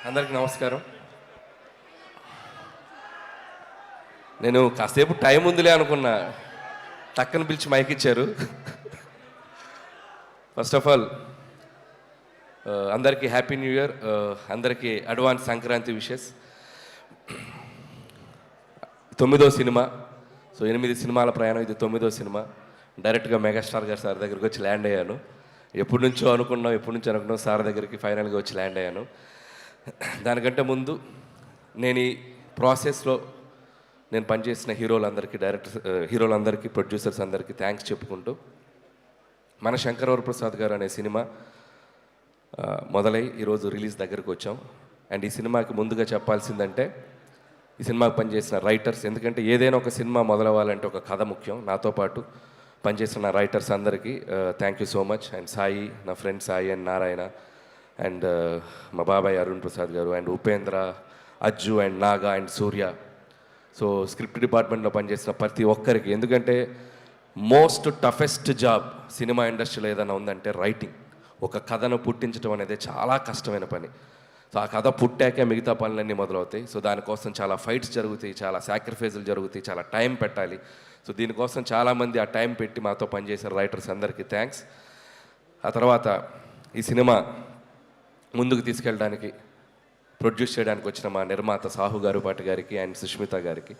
అందరికీ నమస్కారం. నేను కాసేపు టైం ఉందిలే అనుకున్నా, టక్కన పిలిచి మైక్ ఇచ్చారు. ఫస్ట్ ఆఫ్ ఆల్ అందరికీ హ్యాపీ న్యూ ఇయర్, అందరికీ అడ్వాన్స్ సంక్రాంతి విషెస్. 9వ సినిమా, సో 8 సినిమాల ప్రయాణం, ఇది 9వ సినిమా. డైరెక్ట్గా మెగాస్టార్ గారు సార్ దగ్గరికి వచ్చి ల్యాండ్ అయ్యాను. ఎప్పటి నుంచో అనుకున్నాం సార్ దగ్గరికి ఫైనల్గా వచ్చి ల్యాండ్ అయ్యాను. దానికంటే ముందు నేను ఈ ప్రాసెస్లో నేను పనిచేసిన హీరోలందరికీ ప్రొడ్యూసర్స్ అందరికీ థ్యాంక్స్ చెప్పుకుంటూ, మన శంకర్ వరప్రసాద్ గారు అనే సినిమా మొదలై ఈరోజు రిలీజ్ దగ్గరకు వచ్చాం. అండ్ ఈ సినిమాకి ముందుగా చెప్పాల్సిందంటే ఈ సినిమాకి పనిచేసిన రైటర్స్, ఎందుకంటే ఏదైనా ఒక సినిమా మొదలవ్వాలంటే ఒక కథ ముఖ్యం. నాతో పాటు పనిచేసిన రైటర్స్ అందరికీ thank you so much. And Sai, నా friend Sai and Narayana, and మా బాబాయ్ Arun Prasad garu, and Upendra, Ajju, and Naga, and Surya. So script డిపార్ట్మెంట్లో పనిచేసిన ప్రతి ఒక్కరికి, ఎందుకంటే మోస్ట్ టఫెస్ట్ జాబ్ సినిమా ఇండస్ట్రీలో ఏదైనా ఉందంటే రైటింగ్. ఒక కథను పుట్టించడం అనేది చాలా కష్టమైన పని. సో ఆ కథ పుట్టాకే మిగతా పనులన్నీ మొదలవుతాయి. సో దానికోసం చాలా ఫైట్స్ జరుగుతాయి, చాలా సాక్రిఫైజులు జరుగుతాయి, చాలా టైం పెట్టాలి. సో దీనికోసం చాలామంది ఆ టైం పెట్టి మాతో పనిచేసిన రైటర్స్ అందరికీ థ్యాంక్స్. ఆ తర్వాత ఈ సినిమా ముందుకు తీసుకెళ్ళడానికి, ప్రొడ్యూస్ చేయడానికి వచ్చిన మా నిర్మాత సాహు గారుపాటి గారికి అండ్ సుష్మిత గారికి,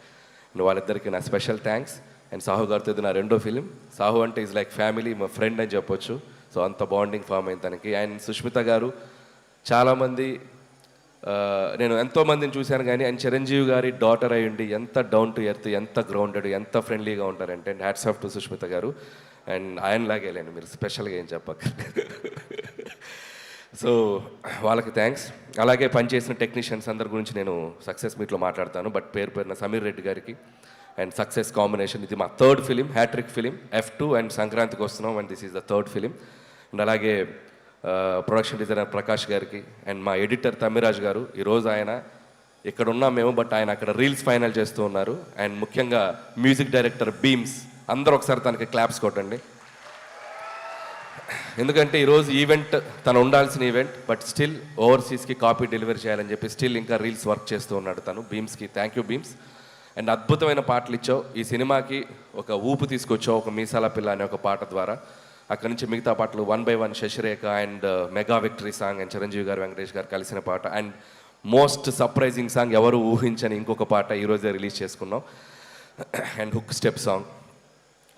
వాళ్ళిద్దరికీ నా స్పెషల్ థ్యాంక్స్. అండ్ సాహు గారితో ఇది నా 2వ ఫిలిం. సాహు అంటే ఈజ్ లైక్ ఫ్యామిలీ, మా ఫ్రెండ్ అని చెప్పొచ్చు. సో అంత బాండింగ్ ఫామ్ అయింది తనకి. అండ్ సుష్మిత గారు, చాలామంది నేను ఎంతోమందిని చూశాను కానీ అండ్ చిరంజీవి గారి డాటర్ అయి ఉండి ఎంత డౌన్ టు ఎర్త్, ఎంత గ్రౌండెడ్, ఎంత ఫ్రెండ్లీగా ఉంటారంటే, and hats off to Sushmita గారు. అండ్ ఆయనలాగే లేండి, మీరు స్పెషల్గా ఏం చెప్పక. సో వాళ్ళకి థ్యాంక్స్. అలాగే పనిచేసిన టెక్నీషియన్స్ అందరి గురించి నేను సక్సెస్ మీట్లో మాట్లాడతాను, బట్ పేరున సమీర్ రెడ్డి గారికి అండ్ సక్సెస్ కాంబినేషన్. ఇది మా 3rd film, hat trick film, F2, and సంక్రాంతికి వస్తున్నాం, and this is the 3rd film. And అలాగే ప్రొడక్షన్ డిజైనర్ ప్రకాష్ గారికి, అండ్ మా ఎడిటర్ తమ్మిరాజ్ గారు. ఈరోజు ఆయన ఇక్కడ ఉన్నాం మేము, బట్ ఆయన అక్కడ రీల్స్ ఫైనల్ చేస్తూ ఉన్నారు. అండ్ ముఖ్యంగా మ్యూజిక్ డైరెక్టర్ బీమ్స్, అందరూ ఒకసారి తనకి క్లాప్స్ కొట్టండి. ఎందుకంటే ఈరోజు ఈవెంట్ తను ఉండాల్సిన ఈవెంట్, బట్ స్టిల్ ఓవర్సీస్కి కాపీ డెలివరీ చేయాలని చెప్పి స్టిల్ ఇంకా రీల్స్ వర్క్ చేస్తూ ఉన్నాడు తను. బీమ్స్కి థ్యాంక్ యూ బీమ్స్. అండ్ అద్భుతమైన పాటలు ఇచ్చావు, ఈ సినిమాకి ఒక ఊపు తీసుకొచ్చావు, ఒక మీసాల పిల్ల అనే ఒక పాట ద్వారా. అక్కడి నుంచి మిగతా పాటలు 1 by 1, Shashirekha, and mega victory song, and Chiranjeevi garu, Venkatesh గారు కలిసిన పాట, అండ్ మోస్ట్ సర్ప్రైజింగ్ సాంగ్, ఎవరు ఊహించని ఇంకొక పాట ఈరోజే రిలీజ్ చేసుకున్నాం, and hook step song.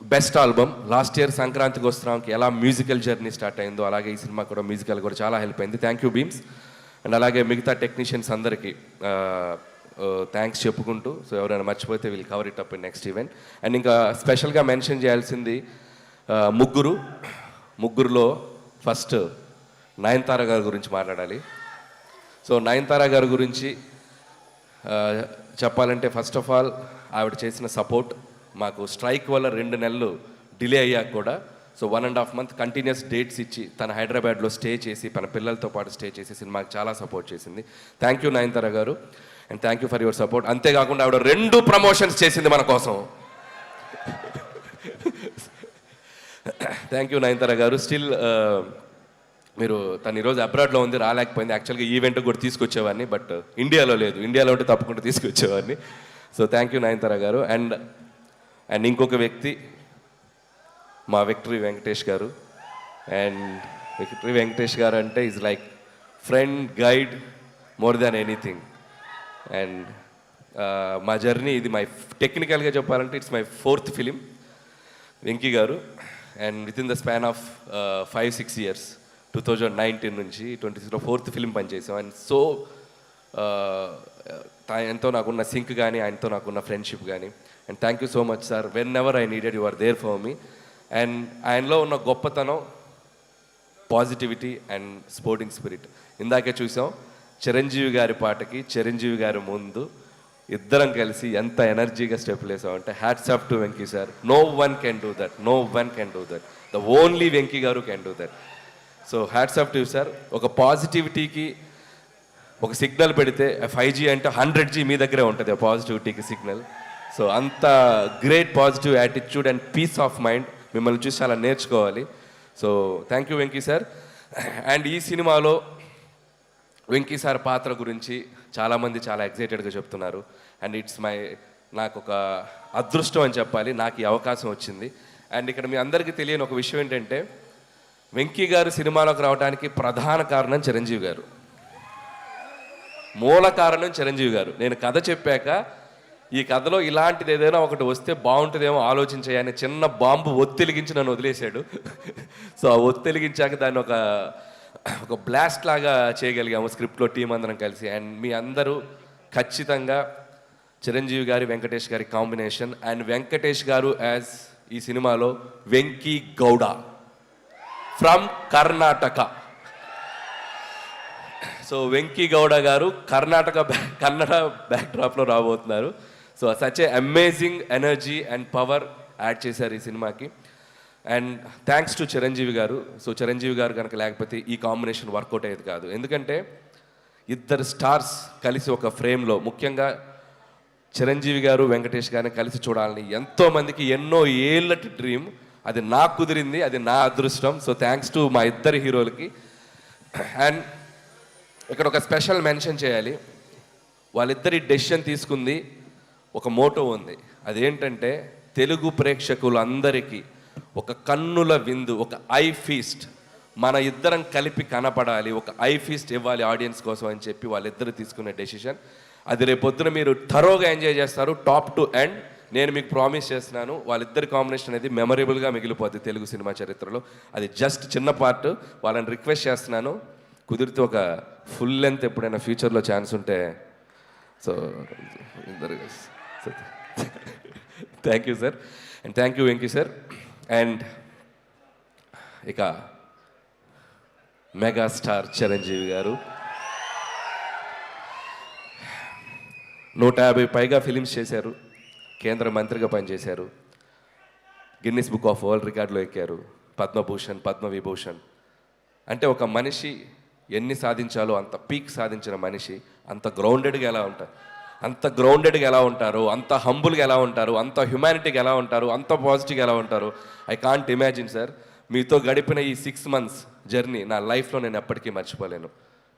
Best album. Last year సంక్రాంతికి వస్తున్నాంకి ఎలా మ్యూజికల్ జర్నీ స్టార్ట్ అయిందో, అలాగే ఈ సినిమా కూడా మ్యూజికల్ కూడా చాలా హెల్ప్ అయింది. Thank you Bheems. అండ్ అలాగే మిగతా టెక్నీషియన్స్ అందరికీ థ్యాంక్స్ చెప్పుకుంటూ, సో ఎవరైనా మర్చిపోతే వీళ్ళు cover it up in next event. And ఇంకా స్పెషల్గా మెన్షన్ చేయాల్సింది ముగ్గురులో ఫస్ట్ నయనతార గారి గురించి మాట్లాడాలి. సో నయనతార గారి గురించి చెప్పాలంటే, ఫస్ట్ ఆఫ్ ఆల్ ఆవిడ చేసిన సపోర్ట్ మాకు. స్ట్రైక్ వల్ల 2 నెలలు డిలే అయ్యాక కూడా, సో 1.5 month కంటిన్యూస్ డేట్స్ ఇచ్చి తన హైదరాబాద్లో స్టే చేసి, తన పిల్లలతో పాటు స్టే చేసి సినిమాకి చాలా సపోర్ట్ చేసింది. థ్యాంక్ యూ నయనతార గారు, and thank you for your support. అంతేకాకుండా ఆవిడ 2 ప్రమోషన్స్ చేసింది మన కోసం. థ్యాంక్ యూ నయనతార గారు. స్టిల్ మీరు తను ఈరోజు అబ్రాడ్లో ఉంది, రాలేకపోయింది. యాక్చువల్గా ఈవెంట్ కూడా తీసుకొచ్చేవాడిని, బట్ ఇండియాలో లేదు. ఇండియాలో ఉంటే తప్పకుండా తీసుకొచ్చేవాడిని. సో థ్యాంక్ యూ నయనతార గారు. అండ్ ఇంకొక వ్యక్తి మా విక్టరీ వెంకటేష్ గారు. అండ్ విక్టరీ వెంకటేష్ గారు అంటే is like friend, guide, more than anything. And మా జర్నీ ఇది టెక్నికల్గా చెప్పాలంటే it's my 4th film Venky garu. And with in the span of 5-6 years, 2019 నుంచి 2026లో 4th ఫిలిం పనిచేసాం. అండ్ సో ఆయనతో నాకున్న సింక్ కానీ, ఆయనతో నాకున్న ఫ్రెండ్షిప్ కానీ. And thank you so much sir. Whenever I needed, you are there for me. And ఆయనలో ఉన్న గొప్పతనం, పాజిటివిటీ అండ్ స్పోర్టింగ్ స్పిరిట్. ఇందాకే చూసాం చిరంజీవి గారి పాటకి చిరంజీవి గారి ముందు ఇద్దరం కలిసి ఎంత ఎనర్జీగా స్టెప్లు వేసామంటే, hats off to Venky sir. No one can do that, no one can do that, the only Venky garu can do that. So hats off to sir. ఒక పాజిటివిటీకి ఒక సిగ్నల్ పెడితే 5G అంటే 100G మీ దగ్గరే ఉంటుంది ఆ పాజిటివిటీకి సిగ్నల్. సో అంత great positive attitude and peace of mind మిమ్మల్ని చూసి చాలా నేర్చుకోవాలి. So thank you Venky sir. And ఈ సినిమాలో వెంకీ సార్ పాత్ర గురించి చాలామంది చాలా ఎగ్జైటెడ్గా చెప్తున్నారు. అండ్ ఇట్స్ నాకు ఒక అదృష్టం అని చెప్పాలి, నాకు ఈ అవకాశం వచ్చింది. అండ్ ఇక్కడ మీ అందరికీ తెలియని ఒక విషయం ఏంటంటే, వెంకీ గారు సినిమాలోకి రావడానికి ప్రధాన కారణం చిరంజీవి గారు, మూల కారణం చిరంజీవి గారు. నేను కథ చెప్పాక ఈ కథలో ఇలాంటిది ఏదైనా ఒకటి వస్తే బాగుంటుందేమో ఆలోచించాయని చిన్న బాంబు ఒత్తిలిగించి నన్ను వదిలేశాడు. సో ఆ ఒత్తిలిగించాక దాన్ని ఒక బ్లాస్ట్ లాగా చేయగలిగాము స్క్రిప్ట్లో టీం అందరం కలిసి. అండ్ మీ అందరూ ఖచ్చితంగా చిరంజీవి గారి వెంకటేష్ గారి కాంబినేషన్, అండ్ వెంకటేష్ గారు యాజ్ ఈ సినిమాలో వెంకీ గౌడ ఫ్రమ్ కర్ణాటక. సో వెంకీ గౌడ గారు కన్నడ బ్యాక్డ్రాప్లో రాబోతున్నారు. So such a amazing energy and power add చేశారు ఈ సినిమాకి. అండ్ థ్యాంక్స్ టు చిరంజీవి గారు. సో చిరంజీవి గారు కనుక లేకపోతే ఈ కాంబినేషన్ వర్కౌట్ అయ్యేది కాదు. ఎందుకంటే ఇద్దరు స్టార్స్ కలిసి ఒక ఫ్రేమ్లో, ముఖ్యంగా చిరంజీవి గారు వెంకటేష్ గారిని కలిసి చూడాలని ఎంతోమందికి ఎన్నో ఏళ్ళటి డ్రీమ్. అది నాకు కుదిరింది, అది నా అదృష్టం. సో థ్యాంక్స్ టు మా ఇద్దరు హీరోలకి. అండ్ ఇక్కడ ఒక స్పెషల్ మెన్షన్ చేయాలి. వాళ్ళిద్దరి డెసిషన్ తీసుకుంది ఒక మోటో ఉంది. అదేంటంటే తెలుగు ప్రేక్షకులందరికీ ఒక కన్నుల విందు, ఒక ఐ ఫీస్ట్, మన ఇద్దరం కలిపి కనపడాలి, ఒక ఐ ఫీస్ట్ ఇవ్వాలి ఆడియన్స్ కోసం అని చెప్పి వాళ్ళిద్దరు తీసుకునే డెసిషన్. అది రేపొద్దున మీరు థరోగా ఎంజాయ్ చేస్తారు, టాప్ టు ఎండ్. నేను మీకు ప్రామిస్ చేస్తున్నాను, వాళ్ళిద్దరి కాంబినేషన్ అనేది మెమరబుల్గా మిగిలిపోద్ది తెలుగు సినిమా చరిత్రలో. అది జస్ట్ చిన్న పార్ట్. వాళ్ళని రిక్వెస్ట్ చేస్తున్నాను, కుదిరితే ఒక ఫుల్ లెంత్ ఎప్పుడైనా ఫ్యూచర్లో ఛాన్స్ ఉంటే. So thank you sir, and thank you Venky sir. And ఇక మెగాస్టార్ చిరంజీవి గారు 150 పైగా ఫిలిమ్స్ చేశారు, కేంద్ర మంత్రిగా పనిచేశారు, గిన్నిస్ బుక్ ఆఫ్ వరల్డ్ రికార్డులో ఎక్కారు, పద్మభూషణ్, పద్మవిభూషణ్. అంటే ఒక మనిషి ఎన్ని సాధించాలో అంత పీక్ సాధించిన మనిషి అంత గ్రౌండెడ్గా ఎలా ఉంటారు, అంత హంబుల్గా ఎలా ఉంటారు, అంత హ్యుమానిటీగా ఎలా ఉంటారు, అంత పాజిటివ్గా ఎలా ఉంటారు. I can't imagine sir. మీతో గడిపిన ఈ 6 months జర్నీ నా లైఫ్లో నేను ఎప్పటికీ మర్చిపోలేను,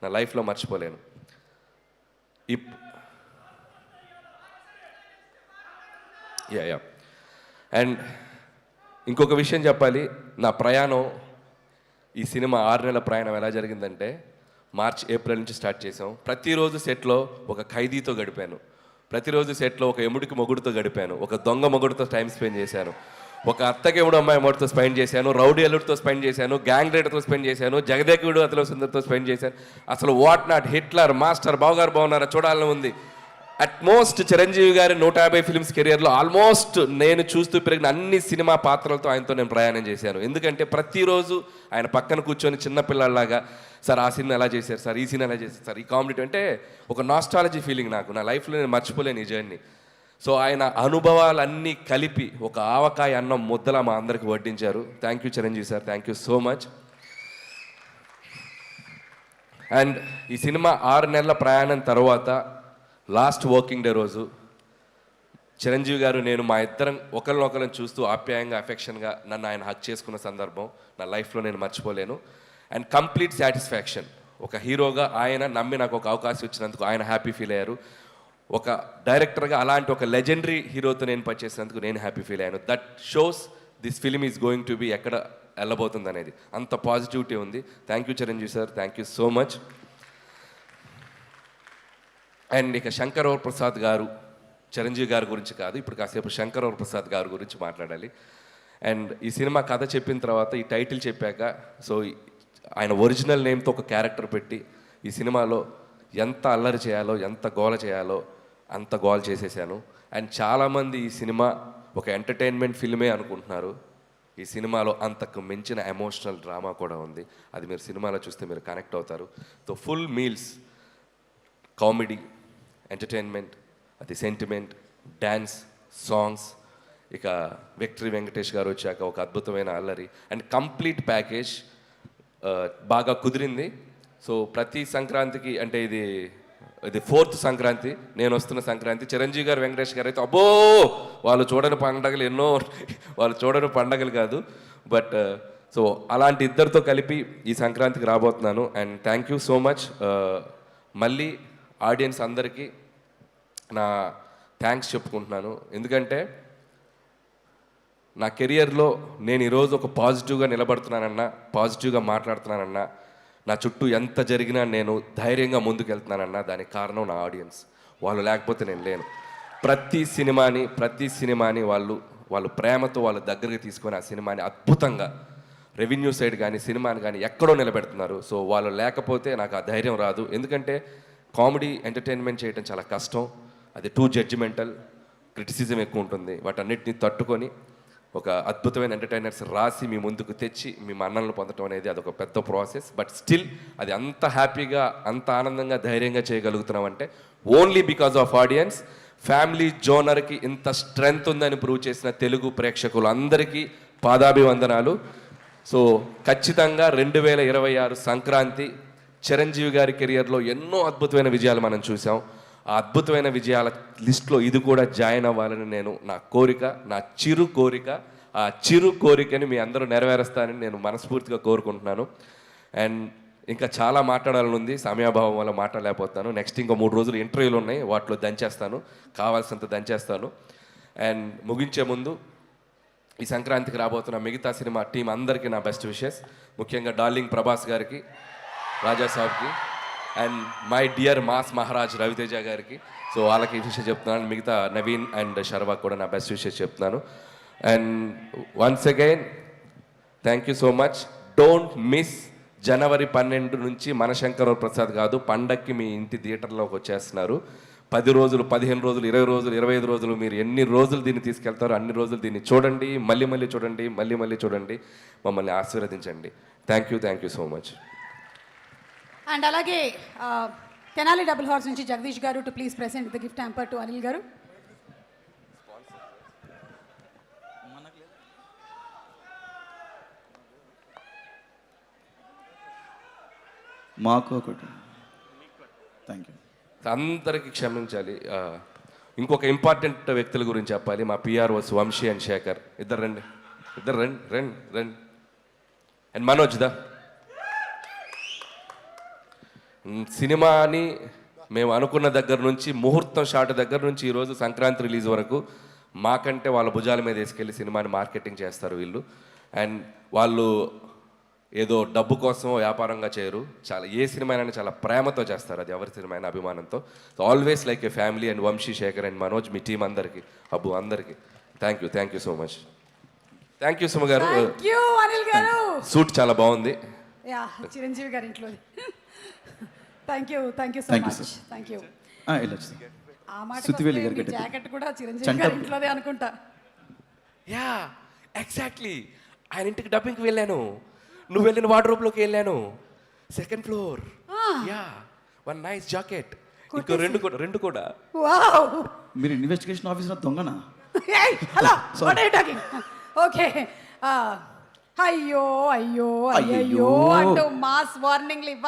నా లైఫ్లో మర్చిపోలేను. యా అండ్ ఇంకొక విషయం చెప్పాలి. నా ప్రయాణం, ఈ సినిమా 6 నెలల ప్రయాణం ఎలా జరిగిందంటే, మార్చ్ ఏప్రిల్ నుంచి స్టార్ట్ చేసాం. ప్రతిరోజు సెట్లో ఒక ఖైదీతో గడిపాను, ప్రతిరోజు సెట్లో ఒక ఎముడికి మొగుడుతో గడిపాను, ఒక దొంగ మొగుడుతో టైం స్పెండ్ చేశాను, ఒక అత్తకెముడు అమ్మాయి మొగుడుతో స్పెండ్ చేశాను, రౌడీ అల్లుడితో స్పెండ్ చేశాను, గ్యాంగ్ రైడర్తో స్పెండ్ చేశాను, జగదేకుడు అతల సుందర్తో స్పెండ్ చేశాను. అసలు వాట్ నాట్, హిట్లర్, మాస్టర్, బావగారు బాగున్నారా చూడాలని ఉంది. అట్మోస్ట్ చిరంజీవి గారి 150 ఫిల్మ్స్ కెరియర్లో ఆల్మోస్ట్ నేను చూస్తూ పెరిగిన అన్ని సినిమా పాత్రలతో ఆయనతో నేను ప్రయాణం చేశాను. ఎందుకంటే ప్రతిరోజు ఆయన పక్కన కూర్చొని చిన్నపిల్లల్లాగా, సార్ ఆ సీన్ ఎలా చేశారు సార్, ఈ సీన్ ఎలా చేశారు సార్, ఈ కామెడీ అంటే ఒక నాస్టాలజీ ఫీలింగ్ నాకు, నా లైఫ్లో నేను మర్చిపోలేను ఈ జర్నీ. సో ఆయన అనుభవాలన్నీ కలిపి ఒక ఆవకాయ అన్నం ముద్దలా మా అందరికి వడ్డించారు. Thank you Chiranjeevi sir, thank you so much. And ఈ సినిమా 6 నెలల ప్రయాణం తర్వాత లాస్ట్ వర్కింగ్ డే రోజు చిరంజీవి గారు, నేను మా ఇద్దరం ఒకరినొకరిని చూస్తూ ఆప్యాయంగా, అఫెక్షన్గా నన్ను ఆయన హక్ చేసుకున్న సందర్భం నా లైఫ్లో నేను మర్చిపోలేను. And complete satisfaction. ఒక హీరోగా ఆయన నమ్మి నాకు ఒక అవకాశం ఇచ్చినందుకు ఆయన హ్యాపీ ఫీల్ అయ్యారు. ఒక డైరెక్టర్గా అలాంటి ఒక లెజెండరీ హీరోతో నేను పనిచేసినందుకు నేను హ్యాపీ ఫీల్ అయ్యాను. That shows this film is going to be ఎక్కడ వెళ్ళబోతుంది అనేది. అంత పాజిటివిటీ ఉంది. Thank you Chiranjeevi sir, thank you so much. And ఇక శంకర్ ప్రసాద్ గారు, చిరంజీవి గారి గురించి కాదు, ఇప్పుడు కాసేపు శంకర్ ప్రసాద్ గారి గురించి మాట్లాడాలి. అండ్ ఈ సినిమా కథ చెప్పిన తర్వాత, ఈ టైటిల్ చెప్పాక, సో ఆయన ఒరిజినల్ నేమ్తో ఒక క్యారెక్టర్ పెట్టి ఈ సినిమాలో ఎంత అల్లరి చేయాలో, ఎంత గోల చేయాలో అంత గోల చేసేసాను. అండ్ చాలామంది ఈ సినిమా ఒక ఎంటర్టైన్మెంట్ ఫిల్మే అనుకుంటున్నారు. ఈ సినిమాలో అంతకు మించిన ఎమోషనల్ డ్రామా కూడా ఉంది. అది మీరు సినిమాలో చూస్తే మీరు కనెక్ట్ అవుతారు. So full meals, comedy, entertainment, అది సెంటిమెంట్, డ్యాన్స్, సాంగ్స్, ఇక విక్టరీ వెంకటేష్ గారు వచ్చాక ఒక అద్భుతమైన అల్లరి అండ్ కంప్లీట్ ప్యాకేజ్ బాగా కుదిరింది. సో ప్రతి సంక్రాంతికి, అంటే ఇది 4th సంక్రాంతి, నేను వస్తున్న సంక్రాంతి, చిరంజీవి గారు, వెంకటేష్ గారు అయితే అబ్బో వాళ్ళు చూడని పండగలు ఎన్నో, వాళ్ళు చూడని పండగలు కాదు. బట్ సో అలాంటి ఇద్దరితో కలిపి ఈ సంక్రాంతికి రాబోతున్నాను. And thank you so much మళ్ళీ ఆడియన్స్ అందరికీ నా థ్యాంక్స్ చెప్పుకుంటున్నాను. ఎందుకంటే నా కెరియర్లో నేను ఈరోజు ఒక పాజిటివ్గా నిలబడుతున్నానన్నా, పాజిటివ్గా మాట్లాడుతున్నానన్నా, నా చుట్టూ ఎంత జరిగినా నేను ధైర్యంగా ముందుకెళ్తున్నానన్నా దానికి కారణం నా ఆడియన్స్. వాళ్ళు లేకపోతే నేను లేను. ప్రతి సినిమాని వాళ్ళు ప్రేమతో వాళ్ళ దగ్గరికి తీసుకొని ఆ సినిమాని అద్భుతంగా రెవెన్యూ సైడ్ కానీ సినిమాని కానీ ఎక్కడో నిలబెడుతున్నారు. సో వాళ్ళు లేకపోతే నాకు ఆ ధైర్యం రాదు. ఎందుకంటే కామెడీ ఎంటర్టైన్మెంట్ చేయడం చాలా కష్టం. అది టూ జడ్జిమెంటల్, క్రిటిసిజం ఎక్కువ ఉంటుంది. వాటన్నిటిని తట్టుకొని ఒక అద్భుతమైన ఎంటర్టైనర్స్ రాసి మీ ముందుకు తెచ్చి మీ మన్ననలు పొందడం అనేది అదొక పెద్ద ప్రాసెస్. బట్ స్టిల్ అది అంత హ్యాపీగా, అంత ఆనందంగా, ధైర్యంగా చేయగలుగుతున్నాం అంటే only because of audience. Family జోనర్కి ఇంత స్ట్రెంగ్త్ ఉందని ప్రూవ్ చేసిన తెలుగు ప్రేక్షకులు అందరికీ పాదాభివందనాలు. సో ఖచ్చితంగా 2026 సంక్రాంతి చిరంజీవి గారి కెరియర్లో ఎన్నో అద్భుతమైన విజయాలు మనం చూసాం. ఆ అద్భుతమైన విజయాల లిస్ట్లో ఇది కూడా జాయిన్ అవ్వాలని నేను నా కోరిక, నా చిరు కోరిక. ఆ చిరు కోరికని మీ అందరూ నెరవేరుస్తానని నేను మనస్ఫూర్తిగా కోరుకుంటున్నాను. అండ్ ఇంకా చాలా మాట్లాడాలని ఉంది, సమయాభావం వల్ల మాట్లాడలేకపోతాను. నెక్స్ట్ ఇంకో 3 రోజులు ఇంటర్వ్యూలు ఉన్నాయి, వాటిలో దంచేస్తాను, కావాల్సినంత దంచేస్తాను. అండ్ ముగించే ముందు ఈ సంక్రాంతికి రాబోతున్న మిగతా సినిమా టీం అందరికీ నా బెస్ట్ విషెస్. ముఖ్యంగా డార్లింగ్ ప్రభాస్ గారికి, రాజా సాబ్కి, and my dear mass Maharaj Ravi Teja గారికి. సో వాళ్ళకి విషయం చెప్తున్నాను. మిగతా నవీన్ అండ్ శర్వాకి కూడా నా బెస్ట్ విషెస్ చెప్తున్నాను. And once again thank you so much. Don't miss జనవరి 12 నుంచి మనశంకర ప్రసాద్ కాదు, పండక్కి మీ ఇంటి థియేటర్లోకి వచ్చేస్తున్నారు. 10 రోజులు, 15 రోజులు, 20 రోజులు, 25 రోజులు, మీరు ఎన్ని రోజులు దీన్ని తీసుకెళ్తారో అన్ని రోజులు దీన్ని చూడండి, మళ్ళీ చూడండి, మళ్ళీ చూడండి, మమ్మల్ని ఆశీర్వదించండి. Thank you so much. And అలాగే తెనాలి డబుల్ హార్స్ నుంచి జగదీష్ గారు to please present the gift hamper to Anil గారు. మాకు ఒకటి. Thank you. అందరికీ క్షమించాలి. ఇంకొక ఇంపార్టెంట్ వ్యక్తుల గురించి చెప్పాలి. మా పిఆర్ఓస్ వంశీ అండ్ శేఖర్. ఇద్దరు రండి. అండ్ మనోజ్ దా. సినిమాని మేము అనుకున్న దగ్గర నుంచి, ముహూర్తం షాట్ దగ్గర నుంచి ఈరోజు సంక్రాంతి రిలీజ్ వరకు మాకంటే వాళ్ళ భుజాల మీద వేసుకెళ్ళి సినిమాని మార్కెటింగ్ చేస్తారు వీళ్ళు. అండ్ వాళ్ళు ఏదో డబ్బు కోసం వ్యాపారంగా చేయరు. చాలా ఏ సినిమా అయినా చాలా ప్రేమతో చేస్తారు. అది ఎవరి సినిమా అయినా అభిమానంతో. Always like a family. And Vamsi, Shekhar and Manoj, మీ టీం అందరికీ, అబ్బు అందరికీ thank you so much. Thank you Suma garu. Suit చాలా బాగుంది. చిరంజీవి గారి ఇంట్లో. Thank you so much. Thank you. ఆ మాట జాకెట్ కూడా చిరంజీవి గారి ఇంట్లోదే అనుకుంటా. Yeah exactly. ఆయన ఇంటికి డబ్బింగ్కి వెళ్ళాను, నువ్వు వెళ్ళిన వార్డ్రోబ్లోకి వెళ్ళాను. 2nd floor. Yeah, 1 nice jacket, ఇంకో రెండు కూడా. మీరు ఇన్వెస్టిగేషన్ ఆఫీసర్ దొంగనా? Hello, what are you talking? Okay. అయ్యో అంటూ మాస్ వార్నింగ్లు ఇవ్వాలి.